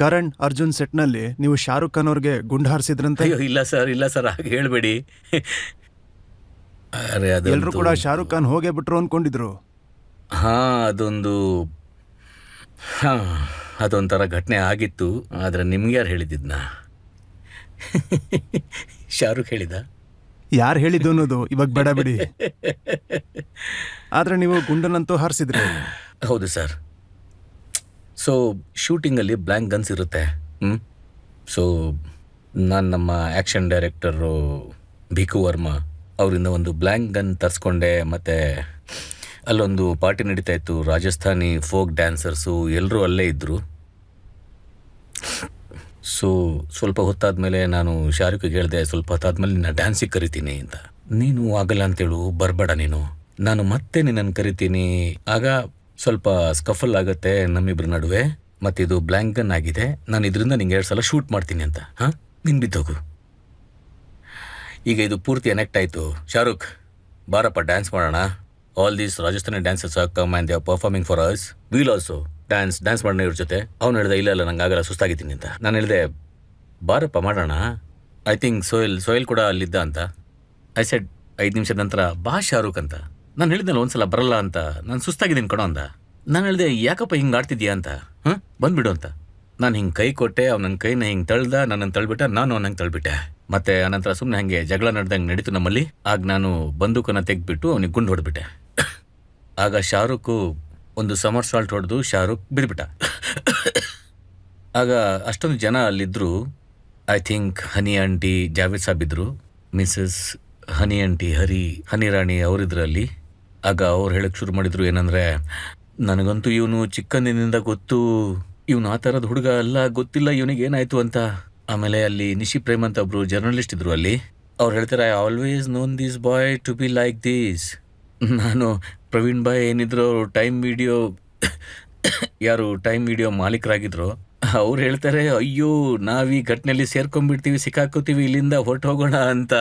ಕರಣ್ ಅರ್ಜುನ್ ಸೆಟ್ನಲ್ಲಿ ನೀವು ಶಾರುಖ್ ಖಾನ್ ಅವ್ರಿಗೆ ಗುಂಡು ಹಾರಿಸಿದ್ರಂತೆ. ಅಯ್ಯೋ ಇಲ್ಲ ಸರ್ ಹಾಗೆ ಹೇಳ್ಬೇಡಿ. ಅರೆ ಎಲ್ರು ಕೂಡ ಶಾರುಖ್ ಖಾನ್ ಹೋಗೇ ಬಿಟ್ರು ಅನ್ಕೊಂಡಿದ್ರು. ಅದೊಂಥರ ಘಟನೆ ಆಗಿತ್ತು. ಆದ್ರೆ ನಿಮ್ಗೆ ಯಾರು ಹೇಳಿದ್ನ? ಶಾರುಖ್ ಹೇಳಿದ? ಯಾರು ಹೇಳಿದ್ದು ಅನ್ನೋದು ಇವಾಗ ಬೇಡ ಬಿಡಿ. ಆದ್ರೆ ನೀವು ಗುಂಡನ್ನಂತೂ ಹಾರಿಸಿದ್ರಿ. ಹೌದು ಸರ್. ಸೊ ಶೂಟಿಂಗಲ್ಲಿ ಬ್ಲ್ಯಾಂಕ್ ಗನ್ಸ್ ಇರುತ್ತೆ. ಸೊ ನಾನು ನಮ್ಮ ಆ್ಯಕ್ಷನ್ ಡೈರೆಕ್ಟರು ಭಿಕು ವರ್ಮಾ ಅವರಿಂದ ಒಂದು ಬ್ಲ್ಯಾಂಕ್ ಗನ್ ತರಿಸ್ಕೊಂಡೆ. ಮತ್ತು ಅಲ್ಲೊಂದು ಪಾರ್ಟಿ ನಡೀತಾ ಇತ್ತು. ರಾಜಸ್ಥಾನಿ ಫೋಕ್ ಡ್ಯಾನ್ಸರ್ಸು ಎಲ್ಲರೂ ಅಲ್ಲೇ ಇದ್ದರು. ಸೊ ಸ್ವಲ್ಪ ಹೊತ್ತಾದಮೇಲೆ ನಾನು ಶಾರುಖಿಗೆ ಹೇಳಿದೆ, ಸ್ವಲ್ಪ ಹೊತ್ತಾದ್ಮೇಲೆ ನಿನ್ನ ಡ್ಯಾನ್ಸಿಗೆ ಕರಿತೀನಿ ಅಂತ. ನೀನು ಆಗಲ್ಲ ಅಂತೇಳು, ಬರಬೇಡ ನೀನು, ನಾನು ಮತ್ತೆ ನಿನ್ನನ್ನು ಕರಿತೀನಿ. ಆಗ ಸ್ವಲ್ಪ ಸ್ಕಫಲ್ ಆಗುತ್ತೆ ನಮ್ಮಿಬ್ರ ನಡುವೆ. ಮತ್ತಿದು ಬ್ಲ್ಯಾಂಕ್ ಗನ್ ಆಗಿದೆ, ನಾನು ಇದರಿಂದ ನಿಂಗೆ 2 ಸಲ ಶೂಟ್ ಮಾಡ್ತೀನಿ ಅಂತ. ನೀನು ಬಿದ್ದೋಗು. ಈಗ ಇದು ಪೂರ್ತಿ ಎನೆಕ್ಟ್ ಆಯಿತು. ಶಾರುಖ್ ಬಾರಪ್ಪ ಡ್ಯಾನ್ಸ್ ಮಾಡೋಣ. All these Rajasthani dancers are come and they are performing for us. Will also dance ಮಾಡೋಣ ಇವ್ರ ಜೊತೆ. ಅವ್ನು ಹೇಳಿದೆ ಇಲ್ಲ ನಂಗೆ ಆಗಲ್ಲ, ಸುಸ್ತಾಗಿದ್ದೀನಿ ಅಂತ. ನಾನು ಹೇಳಿದೆ ಬಾರಪ್ಪ ಮಾಡೋಣ. ಐ ಥಿಂಕ್ ಸೋಯಲ್ ಕೂಡ ಅಲ್ಲಿದ್ದ ಅಂತ. ಐ ಸೆಡ್ 5 ನಿಮಿಷದ ನಂತರ ಬಾ ಶಾರುಖ್ ಅಂತ. ನಾನು ಹೇಳಿದ್ನಲ್ಲ ಒಂದ್ಸಲ ಬರಲ್ಲ ಅಂತ, ನಾನು ಸುಸ್ತಾಗಿದ್ದೀನಿ ಕಣೋ ಅಂದ. ನಾನು ಹೇಳಿದೆ ಯಾಕಪ್ಪ ಹಿಂಗೆ ಆಡ್ತಿದ್ಯಾ ಅಂತ. ಬಂದ್ಬಿಡು ಅಂತ. ನಾನು ಹಿಂಗೆ ಕೈ ಕೊಟ್ಟೆ, ಅವ್ನು ನನ್ನ ಕೈನ ಹಿಂಗೆ ತಳ್ದ, ನನ್ನನ್ನು ತಳ್ಬಿಟ್ಟ, ನಾನು ಅವನಂಗೆ ತಳ್ಬಿಟ್ಟೆ. ಮತ್ತೆ ಅನಂತರ ಸುಮ್ಮನೆ ಹಾಗೆ ಜಗಳ ನಡೆದಂಗೆ ನಡೀತು ನಮ್ಮಲ್ಲಿ. ಆಗ ನಾನು ಬಂದೂಕನ್ನು ತೆಗೆದ್ಬಿಟ್ಟು ಅವನಿಗೆ ಗುಂಡು ಹೊಡೆದ್ಬಿಟ್ಟೆ. ಆಗ ಶಾರುಖ್ ಒಂದು ಸಮರ್ ಸಾಲ್ಟ್ ಹೊಡೆದು ಶಾರುಖ್ ಬಿದ್ಬಿಟ್ಟ. ಆಗ ಅಷ್ಟೊಂದು ಜನ ಅಲ್ಲಿದ್ದರು. I think Honey aunty Javed sab ಇದ್ರು, ಮಿಸಸ್ ಹನಿ ಆಂಟಿ ಹನಿ ರಾಣಿ ಅವರಿದ್ರು ಅಲ್ಲಿ. ಆಗ ಅವ್ರು ಹೇಳಕ್ಕೆ ಶುರು ಮಾಡಿದ್ರು ಏನಂದರೆ, ನನಗಂತೂ ಇವನು ಚಿಕ್ಕಂದಿನಿಂದ ಗೊತ್ತು, ಇವನು ಆ ಥರದ ಹುಡುಗ ಅಲ್ಲ, ಗೊತ್ತಿಲ್ಲ ಇವನಿಗೆ ಏನಾಯಿತು ಅಂತ. ಆಮೇಲೆ ಅಲ್ಲಿ ನಿಶಿ ಪ್ರೇಮ್ ಅಂತ ಒಬ್ರು ಜರ್ನಲಿಸ್ಟ್ ಇದ್ರು ಅಲ್ಲಿ. ಅವ್ರು ಹೇಳ್ತಾರೆ, I always known this boy to be like this. ನಾನು ಪ್ರವೀಣ್ ಬಾಯ್ ಏನಿದ್ರು ಟೈಮ್ ವಿಡಿಯೋ ಮಾಲೀಕರಾಗಿದ್ರು. ಅವ್ರು ಹೇಳ್ತಾರೆ, ಅಯ್ಯೋ ನಾವೀ ಘಟನೆಯಲ್ಲಿ ಸೇರ್ಕೊಂಡ್ಬಿಡ್ತೀವಿ, ಸಿಕ್ಕಾಕೋತೀವಿ, ಇಲ್ಲಿಂದ ಹೊರಟು ಹೋಗೋಣ ಅಂತ.